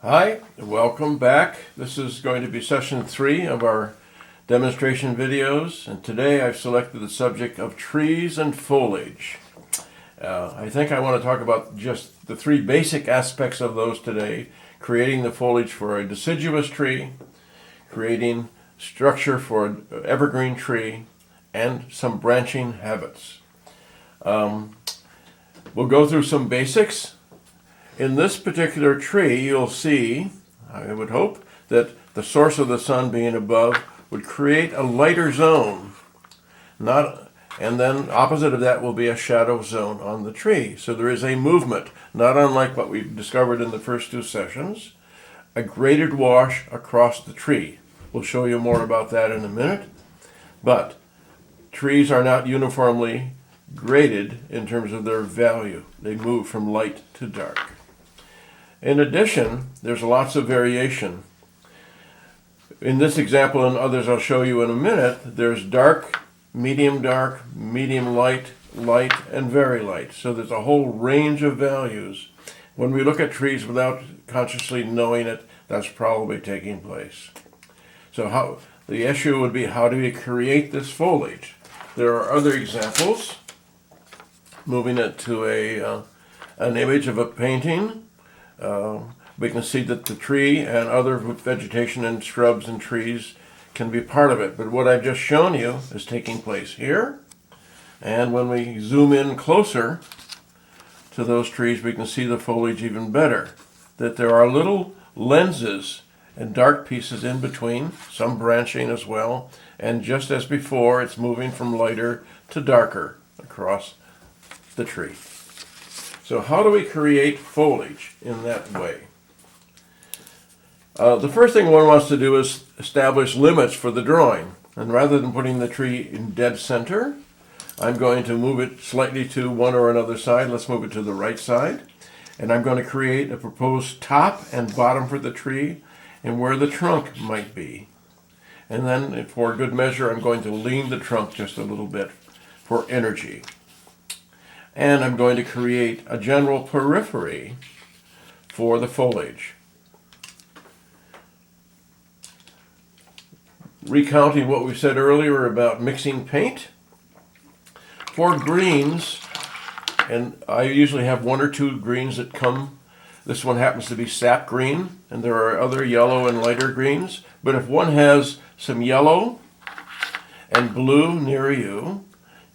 Hi, welcome back. This is going to be session 3 of our demonstration videos, and today I've selected the subject of trees and foliage. I think I want to talk about just the 3 basic aspects of those today: creating the foliage for a deciduous tree, creating structure for an evergreen tree, and some branching habits. We'll go through some basics. In this particular tree, you'll see, I would hope, that the source of the sun being above would create a lighter zone. And then opposite of that will be a shadow zone on the tree. So there is a movement, not unlike what we've discovered in the first 2 sessions, a graded wash across the tree. We'll show you more about that in a minute. But trees are not uniformly graded in terms of their value. They move from light to dark. In addition, there's lots of variation. In this example and others I'll show you in a minute, there's dark, medium, light, light, and very light. So there's a whole range of values. When we look at trees without consciously knowing it, that's probably taking place. So the issue would be, how do we create this foliage? There are other examples. Moving it to an image of a painting. We can see that the tree and other vegetation and shrubs and trees can be part of it. But what I've just shown you is taking place here. And when we zoom in closer to those trees, we can see the foliage even better. That there are little lenses and dark pieces in between, some branching as well. And just as before, it's moving from lighter to darker across the tree. So how do we create foliage in that way? The first thing one wants to do is establish limits for the drawing. And rather than putting the tree in dead center, I'm going to move it slightly to one or another side. Let's move it to the right side. And I'm going to create a proposed top and bottom for the tree and where the trunk might be. And then for good measure, I'm going to lean the trunk just a little bit for energy. And I'm going to create a general periphery for the foliage. Recounting what we said earlier about mixing paint, for greens, and I usually have 1 or 2 greens that come. This one happens to be sap green, and there are other yellow and lighter greens. But if one has some yellow and blue near you,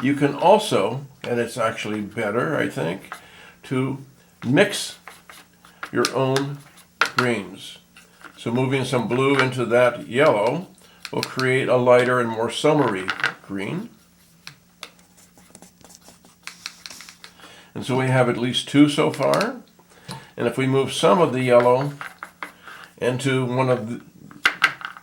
you can also, and it's actually better, I think, to mix your own greens. So moving some blue into that yellow will create a lighter and more summery green. And so we have at least 2 so far. And if we move some of the yellow into one of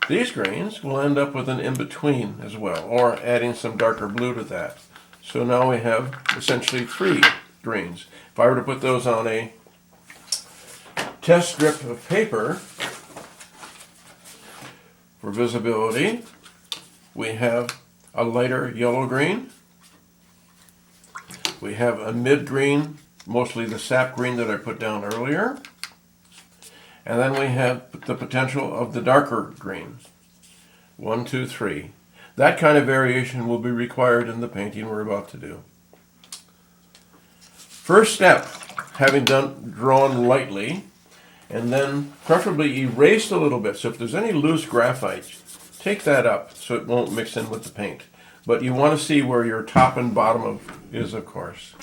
these greens, we'll end up with an in-between as well, or adding some darker blue to that. So now we have essentially 3 greens. If I were to put those on a test strip of paper for visibility, we have a lighter yellow green. We have a mid-green, mostly the sap green that I put down earlier. And then we have the potential of the darker green. 1, 2, 3. That kind of variation will be required in the painting we're about to do. First step, having drawn lightly, and then preferably erased a little bit. So if there's any loose graphite, take that up so it won't mix in with the paint. But you want to see where your top and bottom is, of course.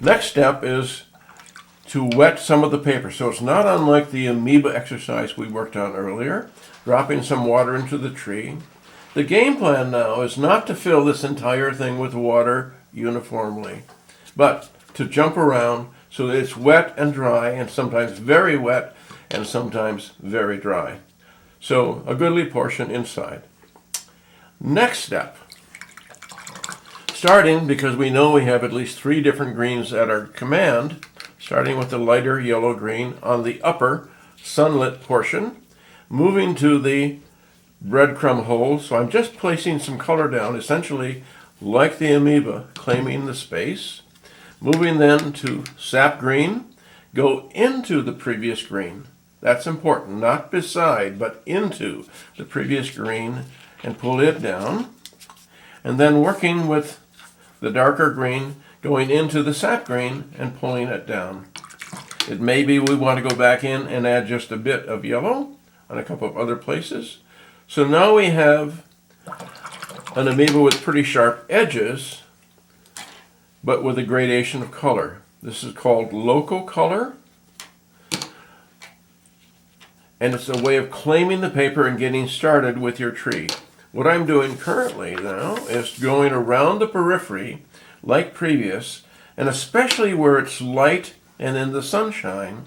Next step is to wet some of the paper. So it's not unlike the amoeba exercise we worked on earlier, dropping some water into the tree. The game plan now is not to fill this entire thing with water uniformly, but to jump around so that it's wet and dry, and sometimes very wet and sometimes very dry. So a goodly portion inside. Next step, starting, because we know we have at least 3 different greens at our command, starting with the lighter yellow green on the upper sunlit portion, moving to the breadcrumb hole. So I'm just placing some color down, essentially like the amoeba, claiming the space. Moving then to sap green, go into the previous green. That's important, not beside, but into the previous green, and pull it down. And then working with the darker green, going into the sap green and pulling it down. It may be we want to go back in and add just a bit of yellow on a couple of other places. So now we have an amoeba with pretty sharp edges, but with a gradation of color. This is called local color, and it's a way of claiming the paper and getting started with your tree. What I'm doing currently now is going around the periphery like previous, and especially where it's light and in the sunshine,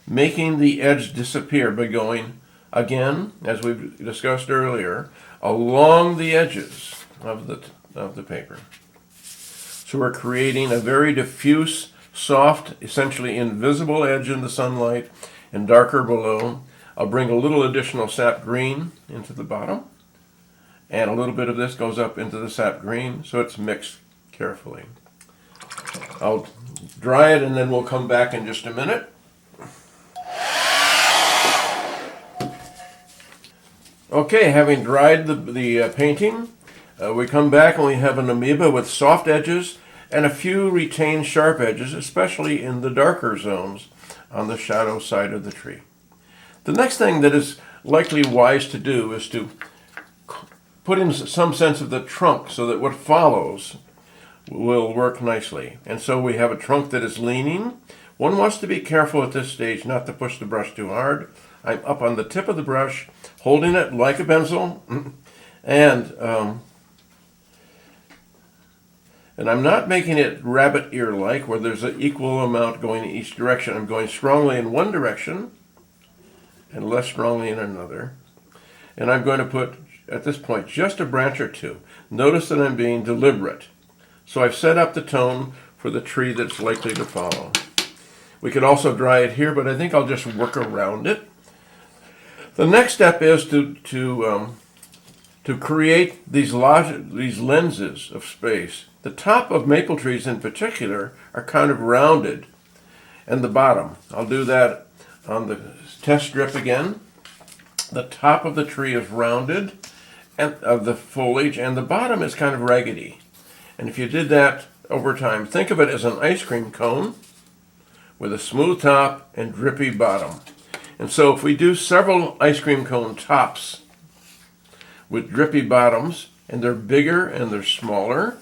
making the edge disappear by going, again, as we've discussed earlier, along the edges of the paper. So we're creating a very diffuse, soft, essentially invisible edge in the sunlight and darker below. I'll bring a little additional sap green into the bottom, and a little bit of this goes up into the sap green, so it's mixed carefully. I'll dry it and then we'll come back in just a minute. Okay, having dried the painting, we come back and we have an amoeba with soft edges and a few retained sharp edges, especially in the darker zones on the shadow side of the tree. The next thing that is likely wise to do is to put in some sense of the trunk so that what follows will work nicely. And so we have a trunk that is leaning. One wants to be careful at this stage not to push the brush too hard. I'm up on the tip of the brush, holding it like a pencil, and I'm not making it rabbit ear-like where there's an equal amount going in each direction. I'm going strongly in one direction and less strongly in another. And I'm going to put, at this point, just a branch or two. Notice that I'm being deliberate. So I've set up the tone for the tree that's likely to follow. We could also dry it here, but I think I'll just work around it. The next step is to create these lenses of space. The top of maple trees in particular are kind of rounded, and the bottom. I'll do that on the test strip again. The top of the tree is rounded, and of the foliage, and the bottom is kind of raggedy. And if you did that over time, think of it as an ice cream cone with a smooth top and drippy bottom. And so if we do several ice cream cone tops with drippy bottoms, and they're bigger and they're smaller,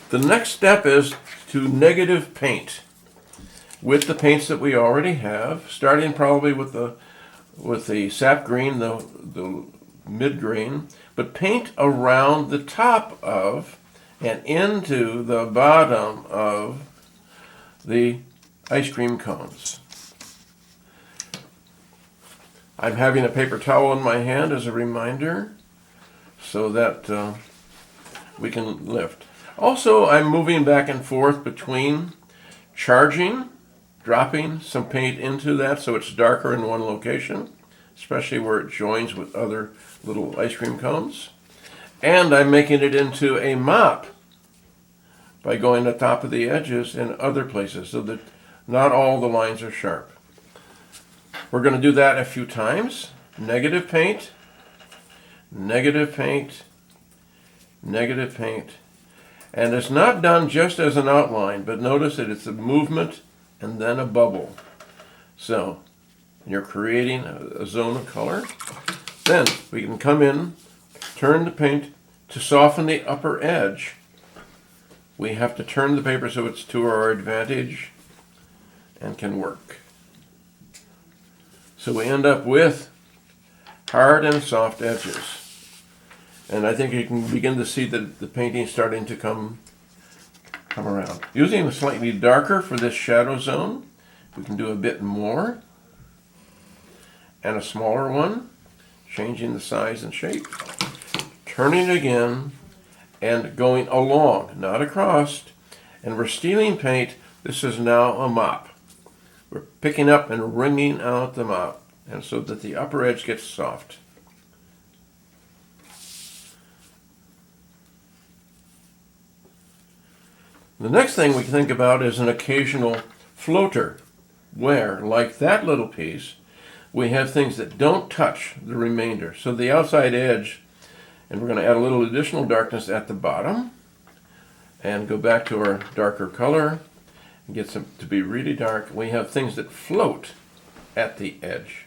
the next step is to negative paint with the paints that we already have, starting probably with the sap green, the mid green, but paint around the top of and into the bottom of the ice cream cones. I'm having a paper towel in my hand as a reminder so that we can lift. Also, I'm moving back and forth between charging, dropping some paint into that so it's darker in one location, especially where it joins with other little ice cream cones. And I'm making it into a mop by going the top of the edges in other places so that not all the lines are sharp. We're going to do that a few times. Negative paint, negative paint, negative paint. And it's not done just as an outline, but notice that it's a movement and then a bubble. So you're creating a zone of color. Then we can come in, turn the paint to soften the upper edge. We have to turn the paper so it's to our advantage and can work. So we end up with hard and soft edges. And I think you can begin to see the painting starting to come around. Using a slightly darker for this shadow zone, we can do a bit more. And a smaller one, changing the size and shape. Turning it again and going along, not across. And we're stealing paint. This is now a mop. We're picking up and wringing out the mop, and so that the upper edge gets soft. The next thing we think about is an occasional floater where, like that little piece, we have things that don't touch the remainder. So the outside edge, and we're going to add a little additional darkness at the bottom, and go back to our darker color, and get some to be really dark. We have things that float at the edge,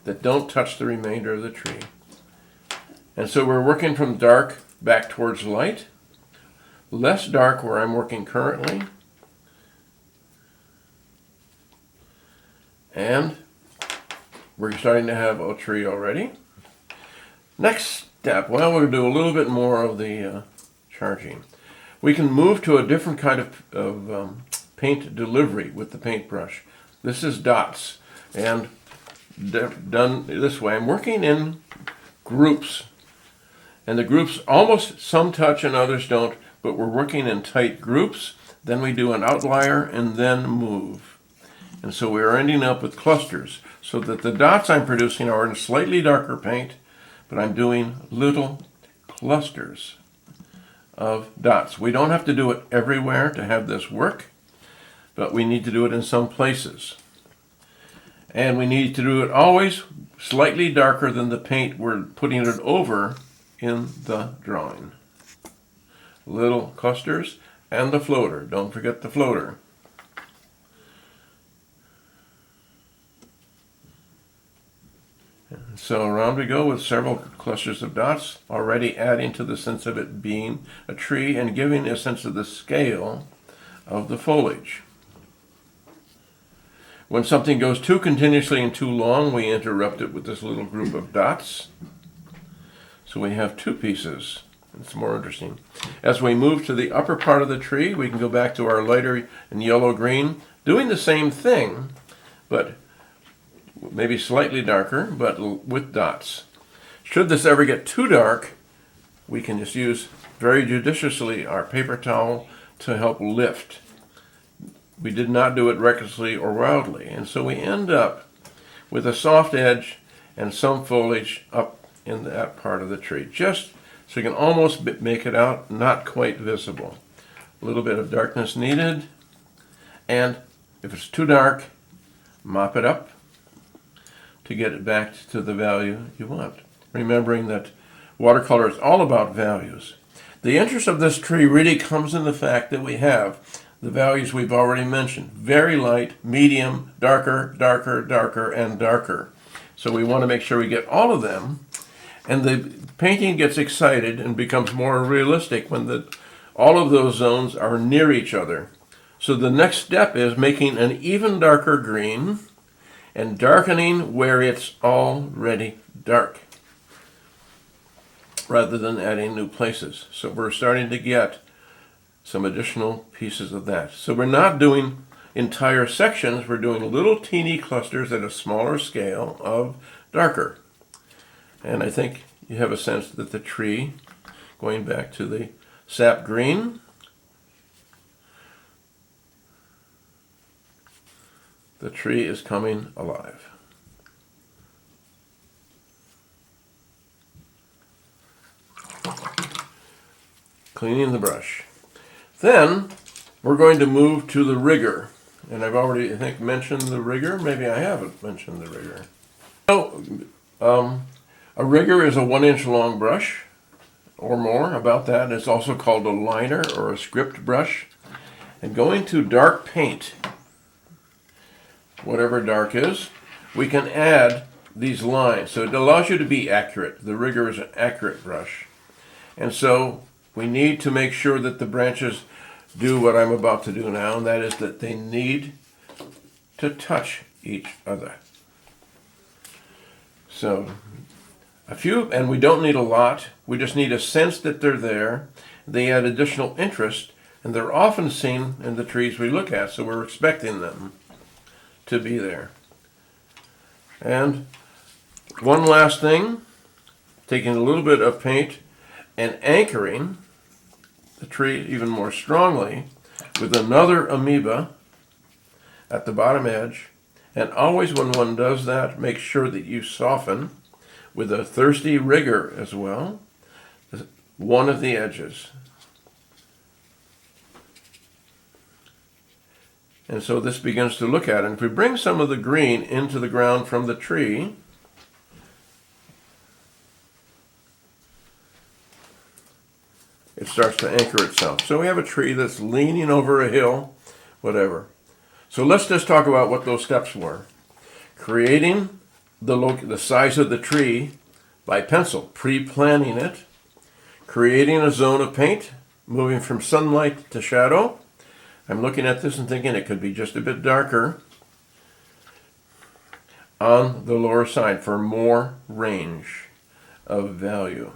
that don't touch the remainder of the tree. And so we're working from dark back towards light, less dark where I'm working currently, and we're starting to have a tree already. Next step, well, we'll do a little bit more of the charging. We can move to a different kind of paint delivery with the paintbrush. This is dots, and done this way. I'm working in groups, and the groups almost some touch and others don't, but we're working in tight groups. Then we do an outlier and then move. And so we're ending up with clusters, so that the dots I'm producing are in slightly darker paint, but I'm doing little clusters of dots. We don't have to do it everywhere to have this work, but we need to do it in some places. And we need to do it always slightly darker than the paint we're putting it over in the drawing. Little clusters and the floater. Don't forget the floater. So around we go with several clusters of dots, already adding to the sense of it being a tree and giving a sense of the scale of the foliage. When something goes too continuously and too long, we interrupt it with this little group of dots. So we have two pieces. It's more interesting. As we move to the upper part of the tree, we can go back to our lighter and yellow-green, doing the same thing, but maybe slightly darker, but with dots. Should this ever get too dark, we can just use very judiciously our paper towel to help lift. We did not do it recklessly or wildly, and so we end up with a soft edge and some foliage up in that part of the tree, just so you can almost make it out, not quite visible. A little bit of darkness needed, and if it's too dark, mop it up to get it back to the value you want. Remembering that watercolor is all about values. The interest of this tree really comes in the fact that we have the values we've already mentioned. Very light, medium, darker, darker, darker, and darker. So we want to make sure we get all of them. And the painting gets excited and becomes more realistic when all of those zones are near each other. So the next step is making an even darker green and darkening where it's already dark, rather than adding new places. So we're starting to get some additional pieces of that. So we're not doing entire sections, we're doing little teeny clusters at a smaller scale of darker. And I think you have a sense that the tree, going back to the sap green, the tree is coming alive. Cleaning the brush. Then we're going to move to the rigger. And I've already, I think, mentioned the rigger. Maybe I haven't mentioned the rigger. So, a rigger is a 1-inch long brush or more, about that. It's also called a liner or a script brush. And going to dark paint, whatever dark is, we can add these lines. So it allows you to be accurate. The rigger is an accurate brush. And so we need to make sure that the branches do what I'm about to do now, and that is that they need to touch each other. So a few, and we don't need a lot. We just need a sense that they're there. They add additional interest, and they're often seen in the trees we look at, so we're expecting them to be there. And one last thing, taking a little bit of paint and anchoring the tree even more strongly with another amoeba at the bottom edge. And always when one does that, make sure that you soften with a thirsty rigger as well one of the edges. And so this begins to look at it. And if we bring some of the green into the ground from the tree, it starts to anchor itself. So we have a tree that's leaning over a hill, whatever. So let's just talk about what those steps were. Creating the size of the tree by pencil, pre-planning it, creating a zone of paint, moving from sunlight to shadow. I'm looking at this and thinking it could be just a bit darker on the lower side for more range of value.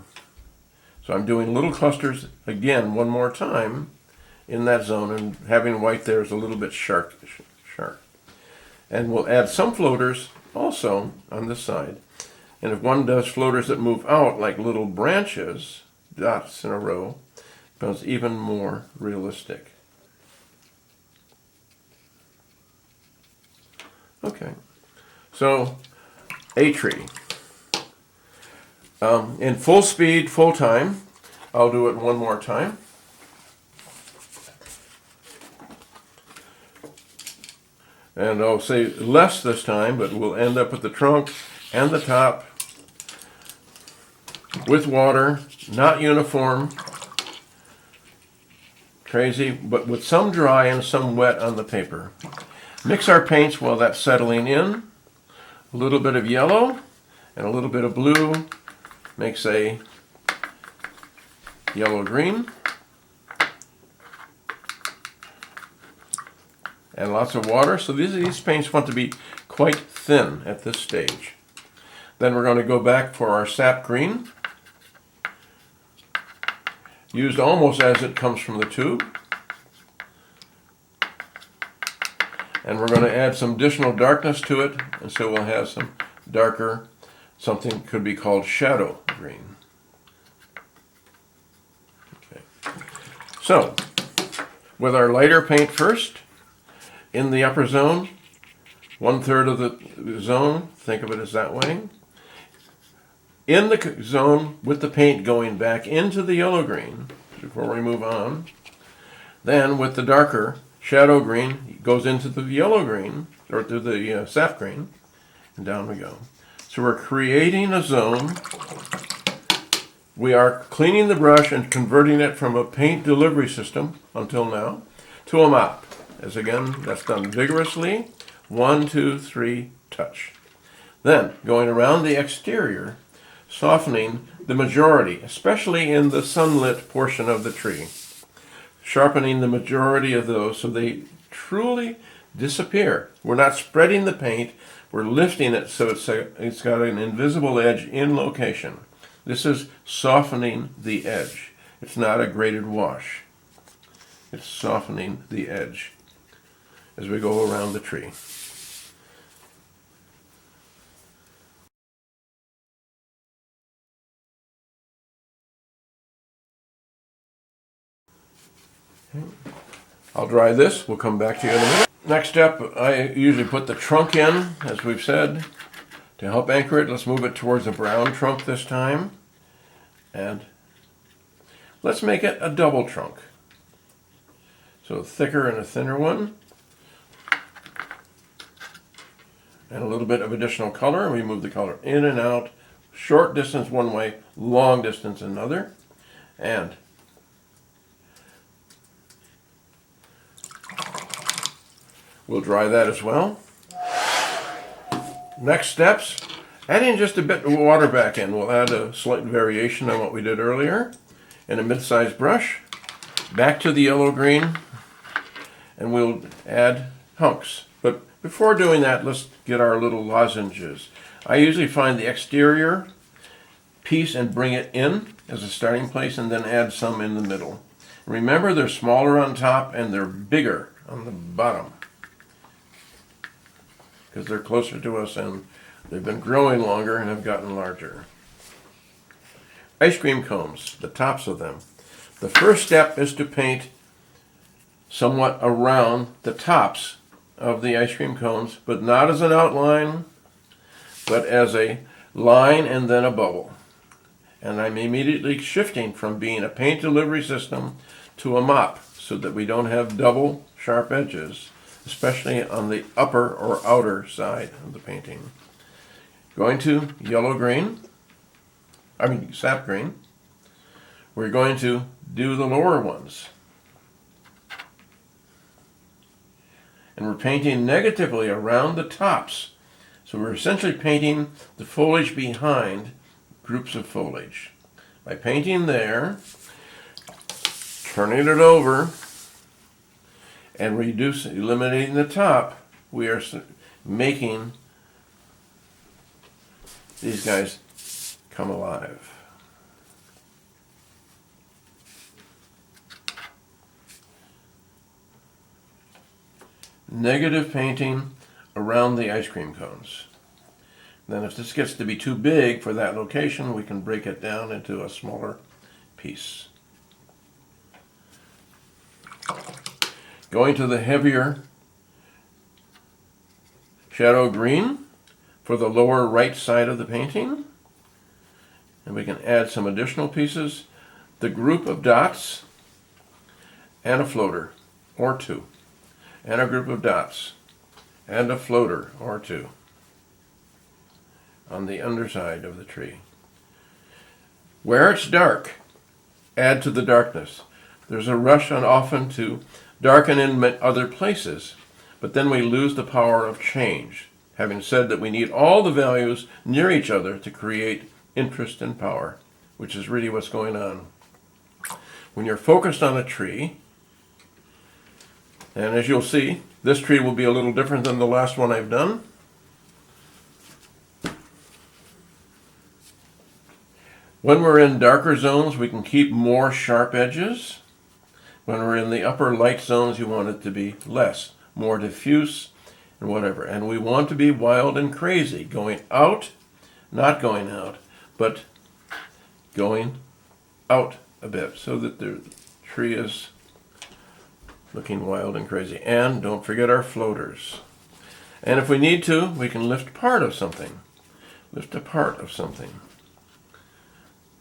So I'm doing little clusters again one more time in that zone, and having white there is a little bit sharp. And we'll add some floaters also on this side. And if one does floaters that move out like little branches, dots in a row, it becomes even more realistic. Okay, so a tree. In full speed, full time. I'll do it one more time. And I'll say less this time, but we'll end up with the trunk and the top with water, not uniform, crazy, but with some dry and some wet on the paper. Mix our paints while that's settling in. A little bit of yellow and a little bit of blue makes a yellow-green. And lots of water. So these paints want to be quite thin at this stage. Then we're going to go back for our sap green, used almost as it comes from the tube. And we're going to add some additional darkness to it, and so we'll have some darker, something could be called shadow green. Okay. So, with our lighter paint first, in the upper zone, 1/3 of the zone, think of it as that way. In the zone with the paint going back into the yellow-green, before we move on, then with the darker shadow green goes into the yellow-green, or to the sap green, and down we go. So we're creating a zone. We are cleaning the brush and converting it from a paint delivery system, until now, to a mop. As again, that's done vigorously. 1, 2, 3, touch. Then, going around the exterior, softening the majority, especially in the sunlit portion of the tree. Sharpening the majority of those so they truly disappear. We're not spreading the paint, we're lifting it so it's got an invisible edge in location. This is softening the edge. It's not a graded wash. It's softening the edge as we go around the tree. I'll dry this. We'll come back to you in a minute. Next step, I usually put the trunk in, as we've said, to help anchor it. Let's move it towards a brown trunk this time. And let's make it a double trunk. So a thicker and a thinner one. And a little bit of additional color. We move the color in and out. Short distance one way, long distance another. And we'll dry that as well. Next steps, adding just a bit of water back in. We'll add a slight variation on what we did earlier in a mid-sized brush. Back to the yellow-green, and we'll add hunks. But before doing that, let's get our little lozenges. I usually find the exterior piece and bring it in as a starting place, and then add some in the middle. Remember, they're smaller on top and they're bigger on the bottom, because they're closer to us and they've been growing longer and have gotten larger. Ice cream cones, the tops of them. The first step is to paint somewhat around the tops of the ice cream cones, but not as an outline, but as a line and then a bubble. And I'm immediately shifting from being a paint delivery system to a mop, so that we don't have double sharp edges, especially on the upper or outer side of the painting. Going to sap green. We're going to do the lower ones. And we're painting negatively around the tops. So we're essentially painting the foliage behind groups of foliage. By painting there, turning it over, and eliminating the top, we are making these guys come alive. Negative painting around the ice cream cones. Then if this gets to be too big for that location, we can break it down into a smaller piece. Going to the heavier shadow green for the lower right side of the painting. And we can add some additional pieces. The group of dots and a floater or two. And a group of dots and a floater or two on the underside of the tree. Where it's dark, add to the darkness. There's a rush often to darken in other places, but then we lose the power of change, having said that we need all the values near each other to create interest and power, which is really what's going on. When you're focused on a tree, and as you'll see, this tree will be a little different than the last one I've done. When we're in darker zones, we can keep more sharp edges. When we're in the upper light zones, you want it to be less, more diffuse and whatever. And we want to be wild and crazy, going out, not going out, but going out a bit so that the tree is looking wild and crazy. And don't forget our floaters. And if we need to, we can lift part of something. Lift a part of something.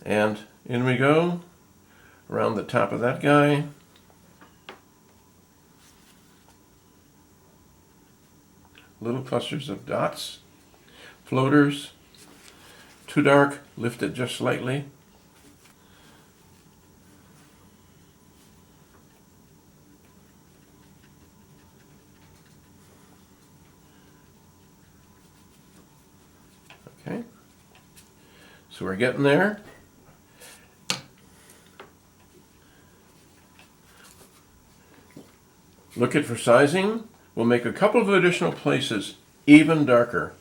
And in we go, around the top of that guy. Little clusters of dots, floaters. Too dark, lift it just slightly. Okay, so we're getting there. Look at for sizing. We'll make a couple of additional places even darker.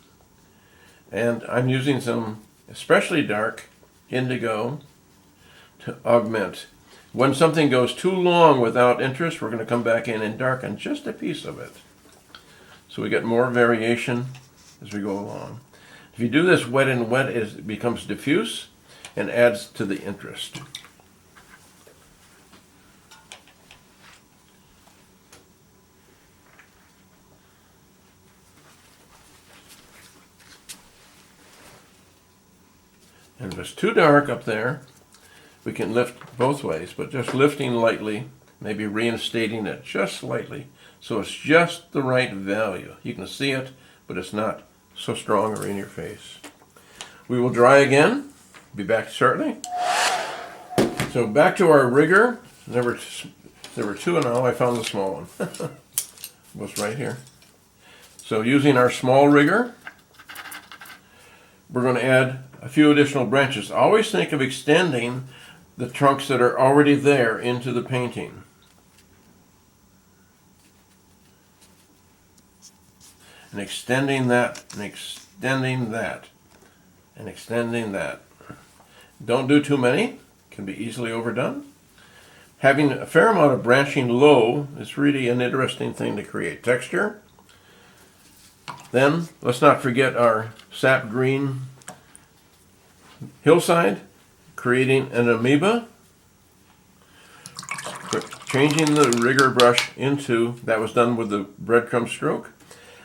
And I'm using some especially dark indigo to augment. When something goes too long without interest, we're going to come back in and darken just a piece of it. So we get more variation as we go along. If you do this wet and wet, it becomes diffuse and adds to the interest. And if it's too dark up there, we can lift both ways, but just lifting lightly, maybe reinstating it just slightly, so it's just the right value. You can see it, but it's not so strong or in your face. We will dry again. Be back shortly. So back to our rigger. There were two and all. I found the small one. Was right here. So using our small rigger, we're going to add a few additional branches. Always think of extending the trunks that are already there into the painting. And extending that, and extending that, and extending that. Don't do too many. It can be easily overdone. Having a fair amount of branching low is really an interesting thing to create texture. Then, let's not forget our sap green hillside, creating an amoeba, changing the rigger brush into, that was done with the breadcrumb stroke.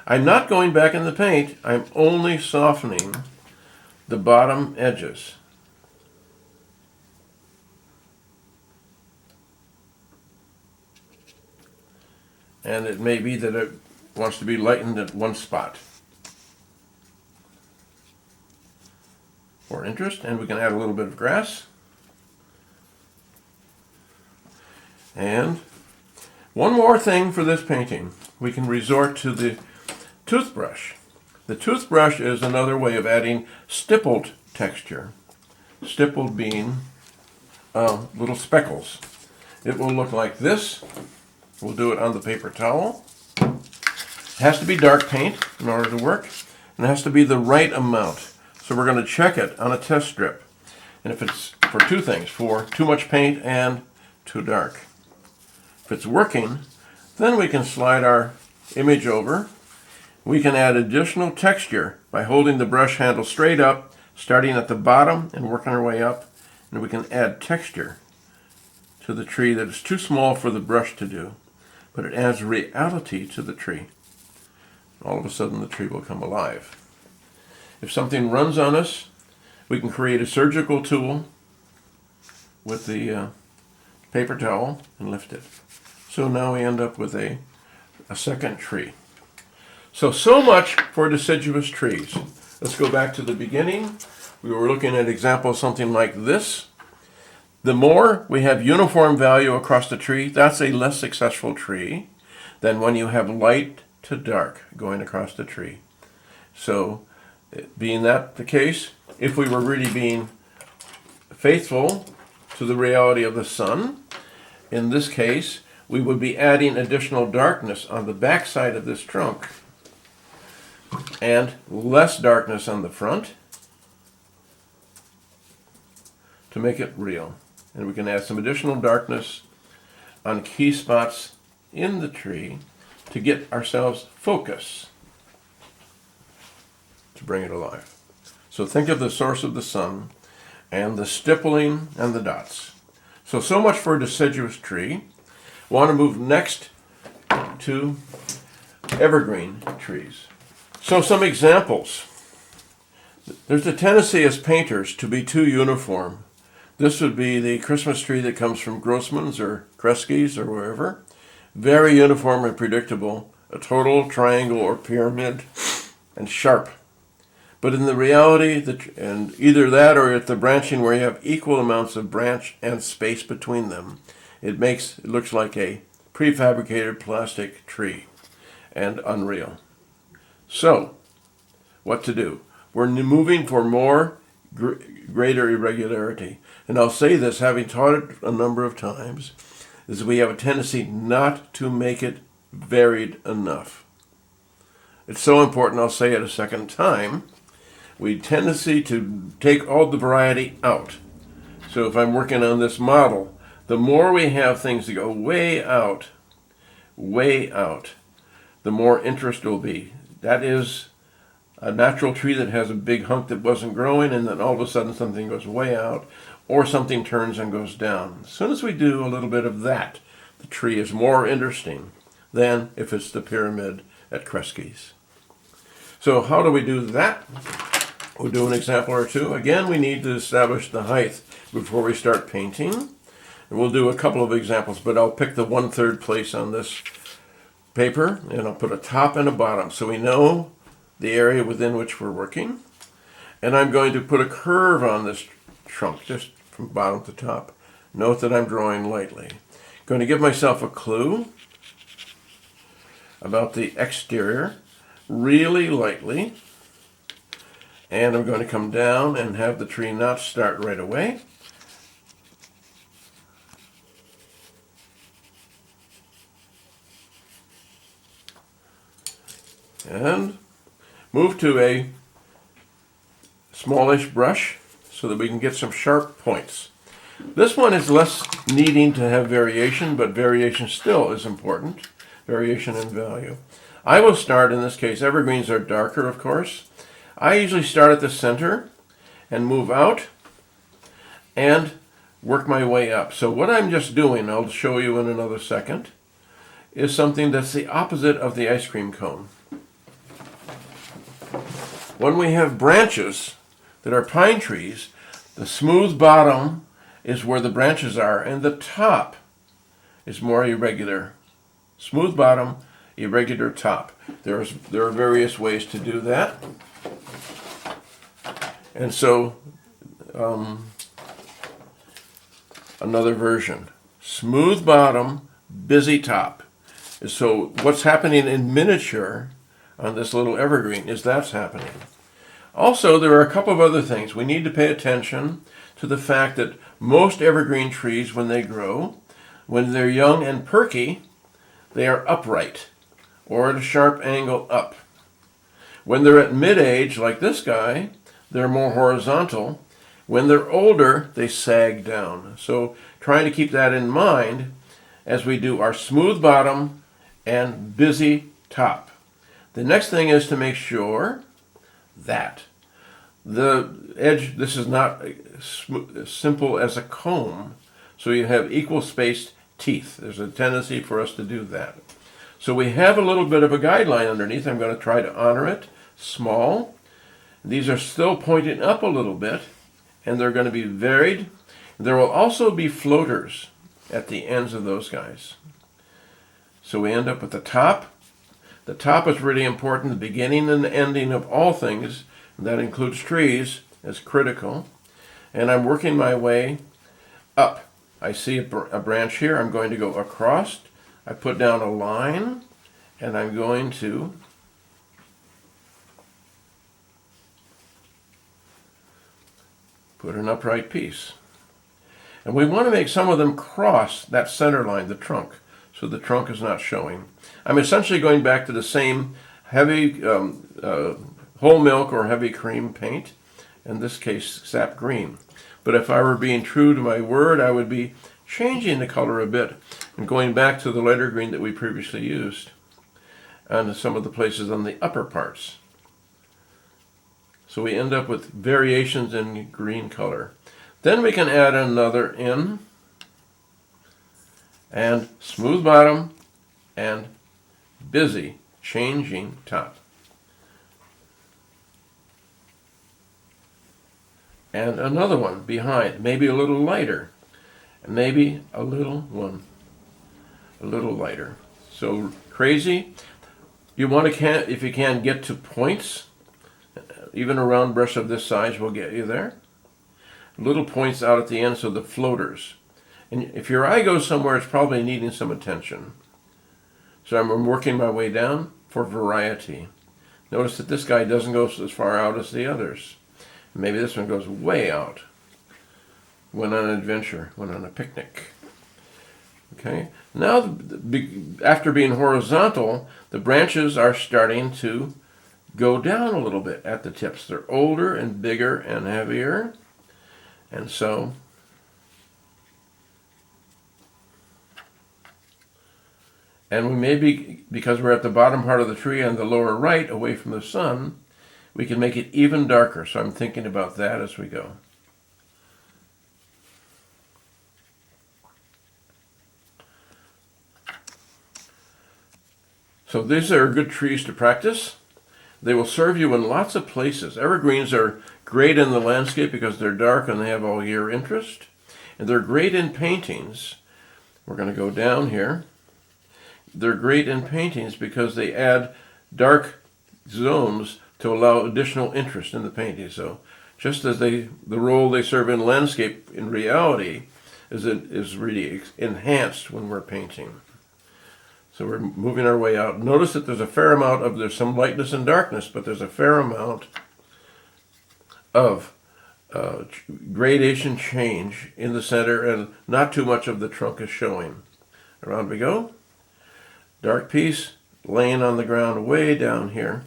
I'm not going back in the paint, I'm only softening the bottom edges. And it may be that wants to be lightened at one spot. For interest, and we can add a little bit of grass. And one more thing for this painting, we can resort to the toothbrush. The toothbrush is another way of adding stippled texture. Stippled being little speckles. It will look like this. We'll do it on the paper towel. It has to be dark paint in order to work, and it has to be the right amount. So we're going to check it on a test strip. And if it's for two things, for too much paint and too dark. If it's working, then we can slide our image over. We can add additional texture by holding the brush handle straight up, starting at the bottom and working our way up. And we can add texture to the tree that is too small for the brush to do, but it adds reality to the tree. All of a sudden the tree will come alive. If something runs on us, we can create a surgical tool with the paper towel and lift it. So now we end up with a second tree. So much for deciduous trees. Let's go back to the beginning. We were looking at examples something like this. The more we have uniform value across the tree, that's a less successful tree than when you have light to dark going across the tree. So, being that the case, if we were really being faithful to the reality of the sun, in this case, we would be adding additional darkness on the back side of this trunk and less darkness on the front to make it real. And we can add some additional darkness on key spots in the tree to get ourselves focus to bring it alive. So think of the source of the sun and the stippling and the dots. So much for a deciduous tree. Want to move next to evergreen trees. So some examples. There's a tendency as painters to be too uniform. This would be the Christmas tree that comes from Grossman's or Kresge's or wherever. Very uniform and predictable, a total triangle or pyramid, and sharp. But in the reality, and either that or at the branching where you have equal amounts of branch and space between them, it looks like a prefabricated plastic tree and unreal. So, what to do? We're moving for more greater irregularity. And I'll say this, having taught it a number of times, is we have a tendency not to make it varied enough. It's so important, I'll say it a second time. We tendency to take all the variety out. So if I'm working on this model, the more we have things that go way out, the more interest will be. That is a natural tree that has a big hunk that wasn't growing, and then all of a sudden something goes way out, or something turns and goes down. As soon as we do a little bit of that, the tree is more interesting than if it's the pyramid at Kresge's. So how do we do that? We'll do an example or two. Again, we need to establish the height before we start painting. And we'll do a couple of examples, but I'll pick the 1/3 place on this paper, and I'll put a top and a bottom so we know the area within which we're working. And I'm going to put a curve on this trunk, just from bottom to top. Note that I'm drawing lightly. Going to give myself a clue about the exterior, really lightly. And I'm going to come down and have the tree not start right away. And move to a smallish brush so that we can get some sharp points. This one is less needing to have variation, but variation still is important. Variation in value. I will start, in this case, evergreens are darker, of course. I usually start at the center and move out and work my way up. So what I'm just doing, I'll show you in another second, is something that's the opposite of the ice cream cone. When we have branches that are pine trees, the smooth bottom is where the branches are, and the top is more irregular. Smooth bottom, irregular top. There are various ways to do that. And so, another version. Smooth bottom, busy top. So what's happening in miniature on this little evergreen is that's happening. Also, there are a couple of other things. We need to pay attention to the fact that most evergreen trees, when they grow, when they're young and perky, they are upright or at a sharp angle up. When they're at mid-age, like this guy, they're more horizontal. When they're older, they sag down. So trying to keep that in mind as we do our smooth bottom and busy top. The next thing is to make sure that the edge, this is not simple as a comb, so you have equal spaced teeth. There's a tendency for us to do that. So we have a little bit of a guideline underneath. I'm going to try to honor it. Small. These are still pointing up a little bit, and they're going to be varied. There will also be floaters at the ends of those guys. So we end up with the top. The top is really important. The beginning and the ending of all things, and that includes trees, is critical. And I'm working my way up. I see a branch here. I'm going to go across. I put down a line, and I'm going to put an upright piece. And we want to make some of them cross that center line, the trunk, so the trunk is not showing. I'm essentially going back to the same heavy whole milk or heavy cream paint, in this case sap green. But if I were being true to my word, I would be changing the color a bit and going back to the lighter green that we previously used and some of the places on the upper parts. So we end up with variations in green color. Then we can add another in, and smooth bottom and busy changing top. And another one behind, maybe a little lighter, and maybe a little one, a little lighter. So crazy. You want to, if you can, get to points. Even a round brush of this size will get you there. Little points out at the end, so the floaters. And if your eye goes somewhere, it's probably needing some attention. So I'm working my way down for variety. Notice that this guy doesn't go as far out as the others. Maybe this one goes way out. Went on an adventure, went on a picnic. Okay, now after being horizontal, the branches are starting to go down a little bit at the tips. They're older and bigger and heavier. And so we may be, because we're at the bottom part of the tree on the lower right, away from the sun, we can make it even darker. So I'm thinking about that as we go. So these are good trees to practice. They will serve you in lots of places. Evergreens are great in the landscape because they're dark and they have all year interest. And they're great in paintings. We're going to go down here. They're great in paintings because they add dark zones to allow additional interest in the painting. So just as the role they serve in landscape in reality is really enhanced when we're painting. So we're moving our way out. Notice that there's a fair amount of, there's some lightness and darkness, but there's a fair amount of gradation change in the center, and not too much of the trunk is showing. Around we go. Dark piece laying on the ground way down here.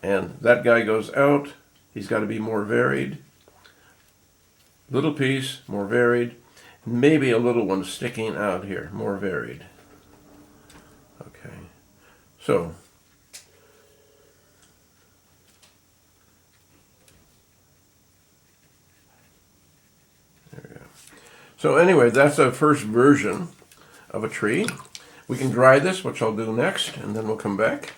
And that guy goes out. He's got to be more varied. Little piece, more varied. Maybe a little one sticking out here, more varied. Okay, so there we go. So anyway, that's a first version of a tree. We can dry this, which I'll do next, and then we'll come back.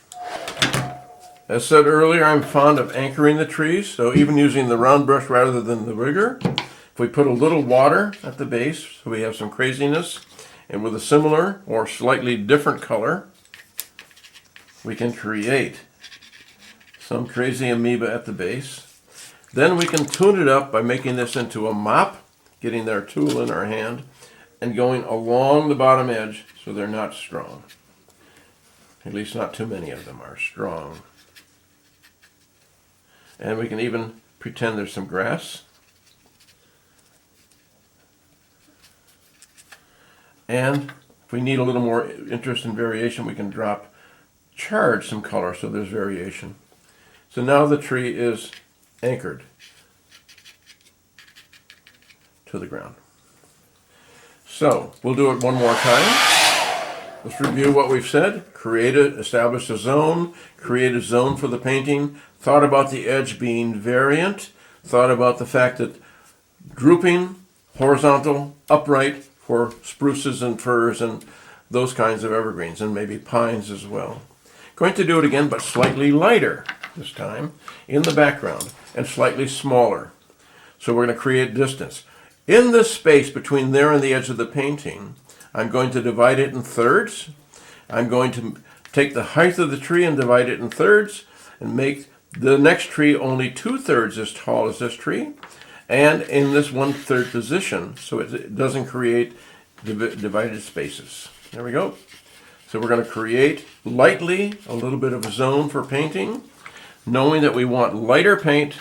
As said earlier, I'm fond of anchoring the trees, so even using the round brush rather than the rigger. If we put a little water at the base, so we have some craziness, and with a similar or slightly different color, we can create some crazy amoeba at the base. Then we can tune it up by making this into a mop, getting our tool in our hand, and going along the bottom edge so they're not strong. At least not too many of them are strong. And we can even pretend there's some grass. And if we need a little more interest and variation, we can charge some color so there's variation. So now the tree is anchored to the ground. So we'll do it one more time. Let's review what we've said. Establish a zone, create a zone for the painting, thought about the edge being variant, thought about the fact that drooping, horizontal, upright for spruces and firs and those kinds of evergreens, and maybe pines as well. Going to do it again, but slightly lighter this time in the background and slightly smaller. So we're going to create distance. In this space between there and the edge of the painting, I'm going to divide it in thirds. I'm going to take the height of the tree and divide it in thirds and make the next tree only 2/3 as tall as this tree and in this 1/3 position so it doesn't create divided spaces. There we go. So we're going to create lightly a little bit of a zone for painting, knowing that we want lighter paint.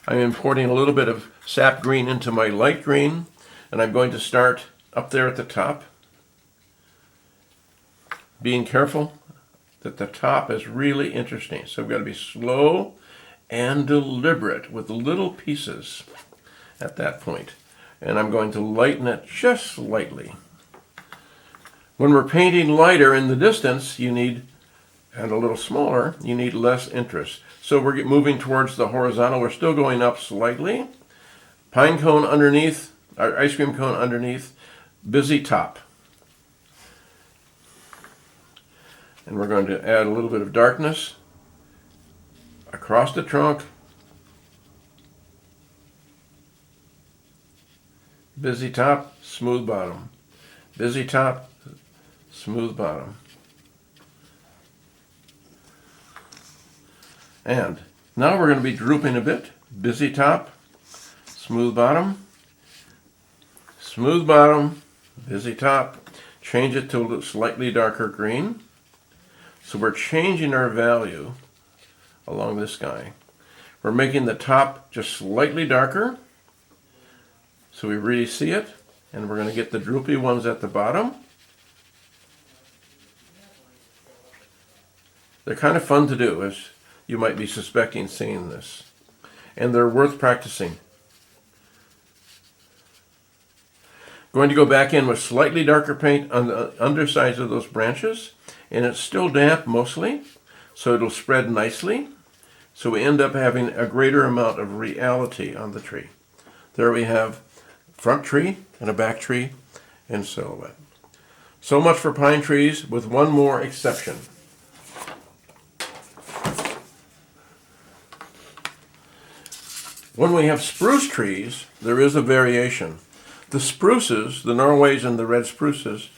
I'm importing a little bit of sap green into my light green, and I'm going to start up there at the top, being careful that the top is really interesting. So we've got to be slow and deliberate with little pieces at that point. And I'm going to lighten it just slightly. When we're painting lighter in the distance, and a little smaller, you need less interest. So we're moving towards the horizontal. We're still going up slightly. Pine cone underneath, or ice cream cone underneath, busy top. And we're going to add a little bit of darkness across the trunk. Busy top, smooth bottom. Busy top, smooth bottom. And now we're going to be drooping a bit. Busy top, smooth bottom, busy top. Change it to a slightly darker green. So we're changing our value along this guy. We're making the top just slightly darker so we really see it. And we're going to get the droopy ones at the bottom. They're kind of fun to do, as you might be suspecting seeing this. And they're worth practicing. Going to go back in with slightly darker paint on the undersides of those branches. And it's still damp mostly, so it'll spread nicely. So we end up having a greater amount of reality on the tree. There we have front tree and a back tree in silhouette. So much for pine trees, with one more exception. When we have spruce trees, there is a variation. The spruces, the Norways and the red spruces,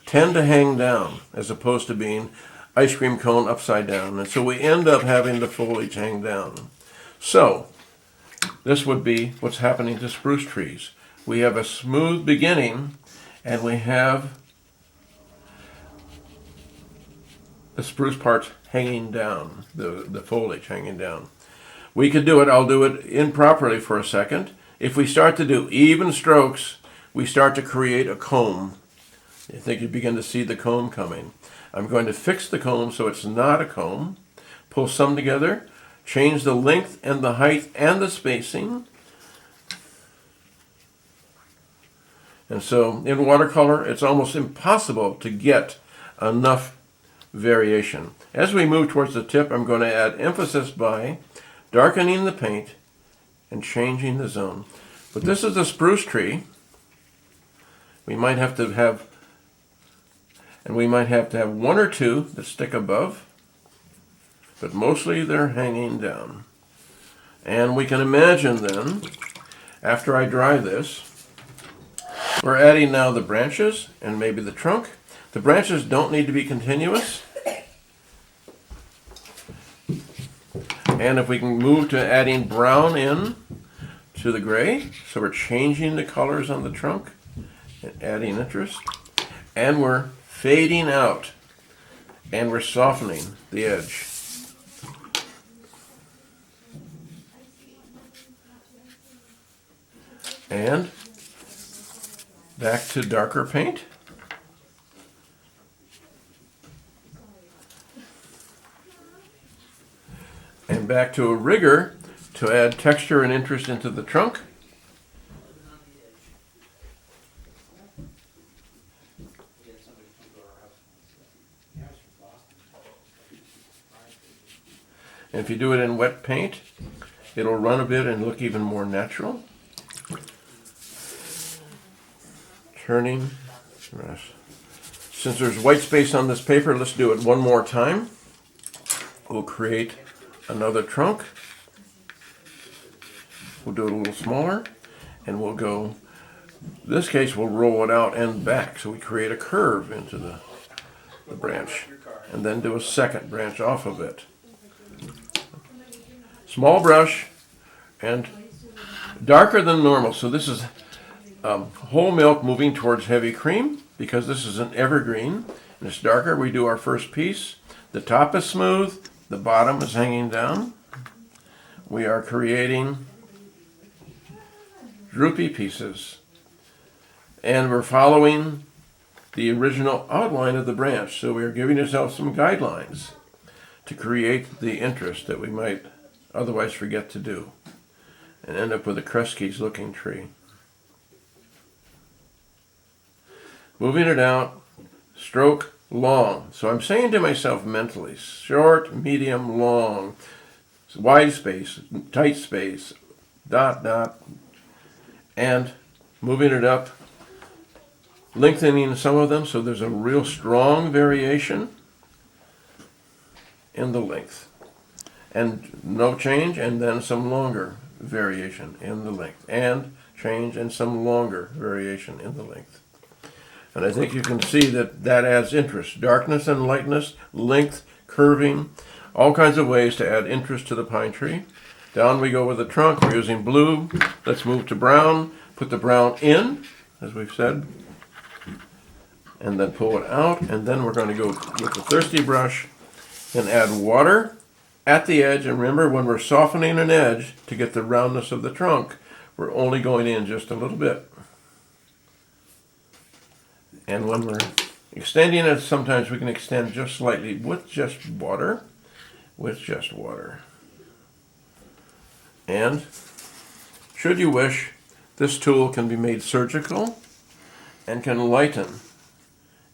tend to hang down as opposed to being ice cream cone upside down. And so we end up having the foliage hang down. So this would be what's happening to spruce trees. We have a smooth beginning and we have the spruce parts hanging down, the foliage hanging down. We could do it, I'll do it improperly for a second. If we start to do even strokes, we start to create a comb. I think you begin to see the comb coming. I'm going to fix the comb so it's not a comb. Pull some together. Change the length and the height and the spacing. And so in watercolor, it's almost impossible to get enough variation. As we move towards the tip, I'm going to add emphasis by darkening the paint and changing the zone. But this is a spruce tree. We might have to have one or two that stick above, but mostly they're hanging down. And we can imagine then, after I dry this, we're adding now the branches and maybe the trunk. The branches don't need to be continuous, And if we can move to adding brown in to the gray, so we're changing the colors on the trunk and adding interest. And we're fading out and we're softening the edge. And back to darker paint. And back to a rigger to add texture and interest into the trunk. And if you do it in wet paint, it'll run a bit and look even more natural. Turning. Since there's white space on this paper, let's do it one more time. We'll create another trunk. We'll do it a little smaller, and we'll go, in this case, we'll roll it out and back, so we create a curve into the branch, and then do a second branch off of it. Small brush, and darker than normal, so this is whole milk moving towards heavy cream, because this is an evergreen, and it's darker. We do our first piece. The top is smooth, the bottom is hanging down. We are creating droopy pieces, and we're following the original outline of the branch, so we are giving ourselves some guidelines to create the interest that we might otherwise forget to do and end up with a Kresge's looking tree. Moving it out, stroke long. So I'm saying to myself mentally, short, medium, long, wide space, tight space, dot, dot, and moving it up, lengthening some of them so there's a real strong variation in the length. And no change, and then some longer variation in the length, and change and some longer variation in the length. And I think you can see that that adds interest. Darkness and lightness, length, curving, all kinds of ways to add interest to the pine tree. Down we go with the trunk. We're using blue. Let's move to brown. Put the brown in, as we've said, and then pull it out. And then we're going to go with the thirsty brush and add water at the edge. And remember, when we're softening an edge to get the roundness of the trunk, we're only going in just a little bit. And when we're extending it, sometimes we can extend just slightly with just water. And should you wish, this tool can be made surgical and can lighten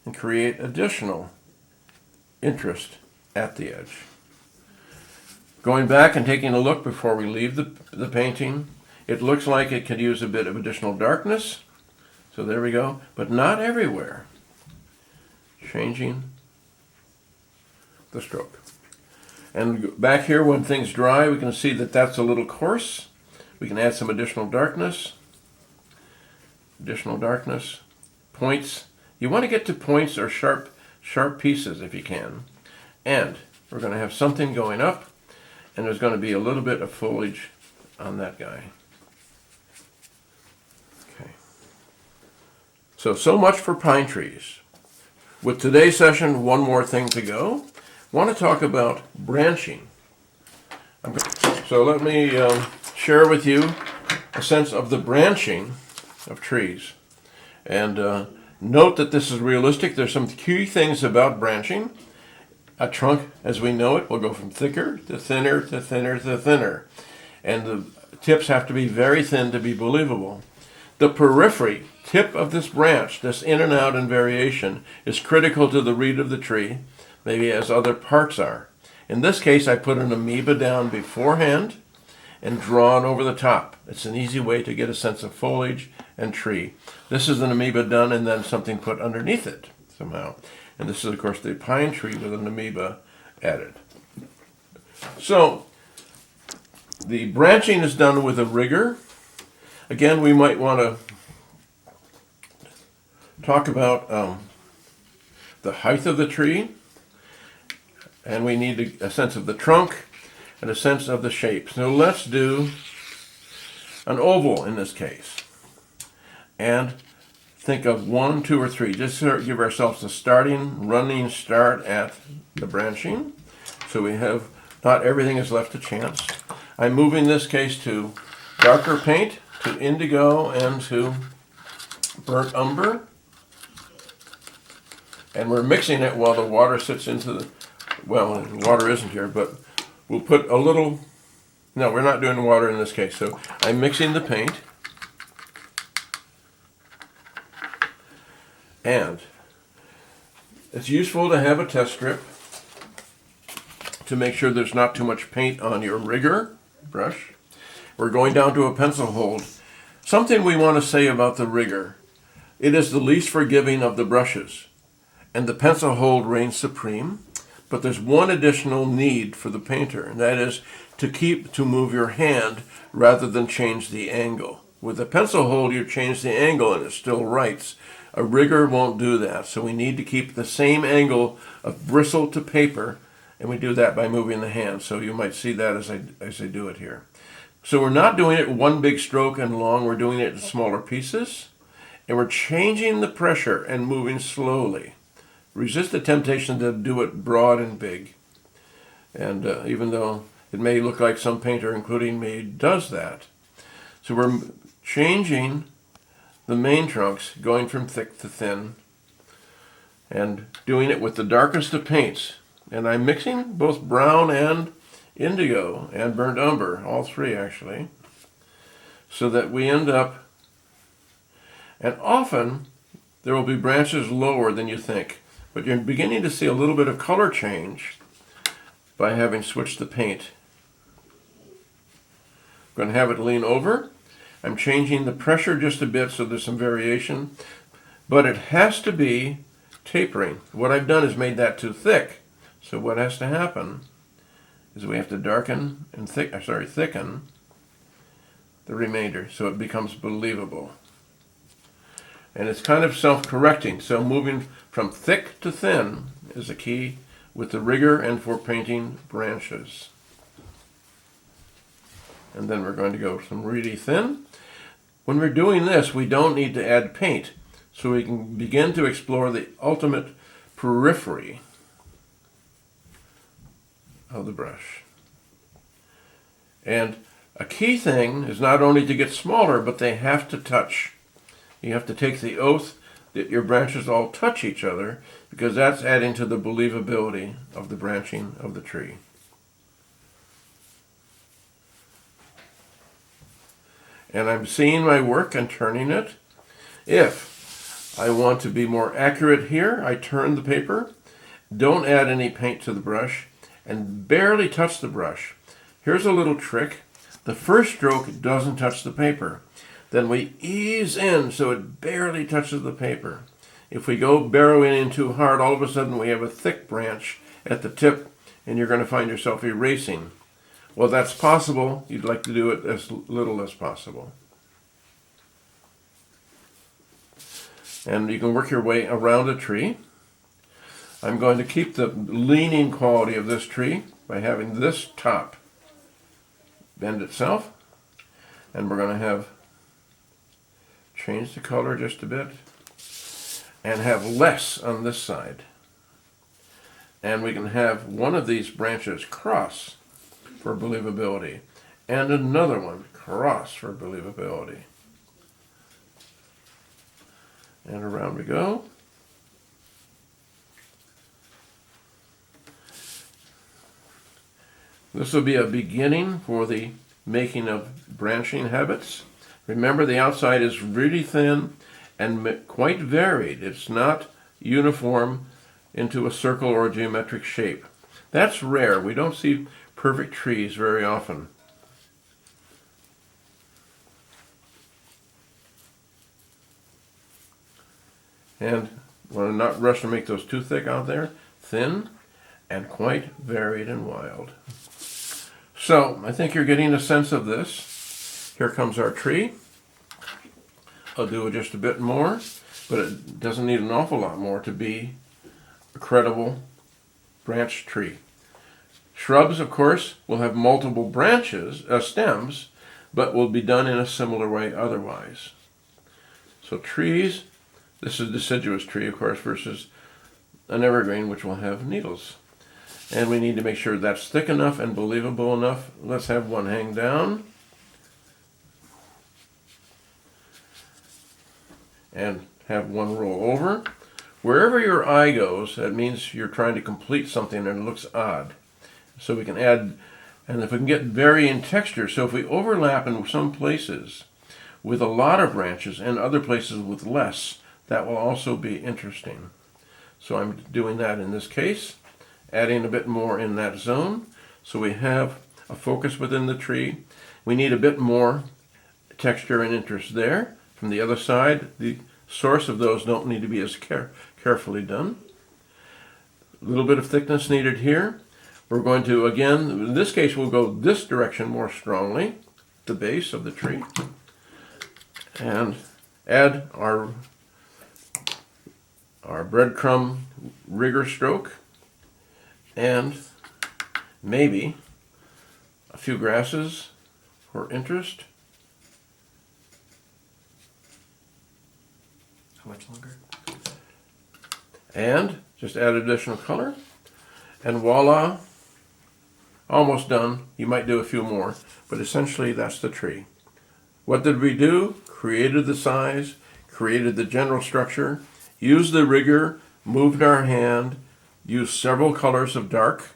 and create additional interest at the edge. Going back and taking a look before we leave the painting, it looks like it could use a bit of additional darkness. So there we go, but not everywhere. Changing the stroke. And back here, when things dry, we can see that that's a little coarse. We can add some additional darkness. Points. You want to get to points or sharp pieces if you can. And we're going to have something going up, and there's going to be a little bit of foliage on that guy. So much for pine trees. With today's session, one more thing to go. I want to talk about branching. So let me share with you a sense of the branching of trees. And note that this is realistic. There's some key things about branching. A trunk, as we know it, will go from thicker to thinner to thinner to thinner. And the tips have to be very thin to be believable. The periphery, tip of this branch, this in and out and variation, is critical to the reed of the tree, maybe as other parts are. In this case, I put an amoeba down beforehand and drawn over the top. It's an easy way to get a sense of foliage and tree. This is an amoeba done and then something put underneath it somehow. And this is, of course, the pine tree with an amoeba added. So, the branching is done with a rigger. Again, we might want to talk about the height of the tree, and we need a sense of the trunk. and a sense of the shape. So let's do an oval in this case. And think of 1, 2, or 3. Just give ourselves a running start at the branching. So we have, not everything is left to chance. I'm moving this case to darker paint, to indigo, and to burnt umber. And we're mixing it while the water sits into the, well, the water isn't here, but we'll put a little, no, we're not doing water in this case. So I'm mixing the paint. And it's useful to have a test strip to make sure there's not too much paint on your rigger brush. We're going down to a pencil hold. Something we want to say about the rigger. It is the least forgiving of the brushes, and the pencil hold reigns supreme. But there's one additional need for the painter, and that is to move your hand rather than change the angle. With a pencil hold, you change the angle and it still writes. A rigger won't do that, so we need to keep the same angle of bristle to paper, and we do that by moving the hand. So you might see that as I do it here. So we're not doing it one big stroke and long, we're doing it in smaller pieces, and we're changing the pressure and moving slowly. Resist the temptation to do it broad and big. And even though it may look like some painter, including me, does that. So we're changing the main trunks, going from thick to thin, and doing it with the darkest of paints. And I'm mixing both brown and indigo and burnt umber, all three actually, so that we end up, and often there will be branches lower than you think, but you're beginning to see a little bit of color change by having switched the paint. I'm going to have it lean over. I'm changing the pressure just a bit so there's some variation, but it has to be tapering. What I've done is made that too thick. So what has to happen is we have to darken and thicken the remainder so it becomes believable. And it's kind of self-correcting. So moving from thick to thin is the key with the rigger and for painting branches. And then we're going to go some really thin. When we're doing this, we don't need to add paint, so we can begin to explore the ultimate periphery of the brush. And a key thing is not only to get smaller, but they have to touch. You have to take the oath that your branches all touch each other, because that's adding to the believability of the branching of the tree. And I'm seeing my work and turning it. If I want to be more accurate here, I turn the paper, don't add any paint to the brush, and barely touch the brush. Here's a little trick. The first stroke doesn't touch the paper. Then we ease in so it barely touches the paper. If we go barreling in too hard, all of a sudden we have a thick branch at the tip, and you're going to find yourself erasing. Well, that's possible. You'd like to do it as little as possible. And you can work your way around a tree. I'm going to keep the leaning quality of this tree by having this top bend itself. And we're going to change the color just a bit and have less on this side. And we can have one of these branches cross for believability, and another one cross for believability. And around we go. This will be a beginning for the making of branching habits. Remember, the outside is really thin and quite varied. It's not uniform into a circle or a geometric shape. That's rare. We don't see perfect trees very often. And want to not rush to make those too thick out there. Thin and quite varied and wild. So I think you're getting a sense of this. Here comes our tree. I'll do just a bit more, but it doesn't need an awful lot more to be a credible branch tree. Shrubs, of course, will have multiple branches, stems, but will be done in a similar way otherwise. So trees, this is a deciduous tree, of course, versus an evergreen, which will have needles. And we need to make sure that's thick enough and believable enough. Let's have one hang down. And have one roll over. Wherever your eye goes, that means you're trying to complete something and it looks odd. So we can add, and if we can get vary in texture, so if we overlap in some places with a lot of branches and other places with less, that will also be interesting. So I'm doing that in this case, adding a bit more in that zone. So we have a focus within the tree. We need a bit more texture and interest there. From the other side, the source of those don't need to be as carefully done. A little bit of thickness needed here. We're going to, again, in this case, we'll go this direction more strongly, the base of the tree, and add our breadcrumb rigger stroke, and maybe a few grasses for interest. How much longer? And just add additional color, and voila, almost done. You might do a few more, but essentially that's the tree. What did we do? Created the size, created the general structure, used the rigger, moved our hand, used several colors of dark,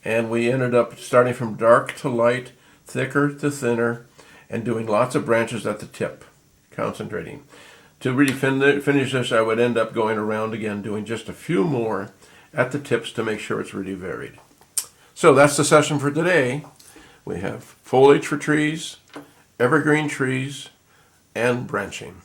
and we ended up starting from dark to light, thicker to thinner, and doing lots of branches at the tip, concentrating. To really finish this, I would end up going around again, doing just a few more at the tips to make sure it's really varied. So that's the session for today. We have foliage for trees, evergreen trees, and branching.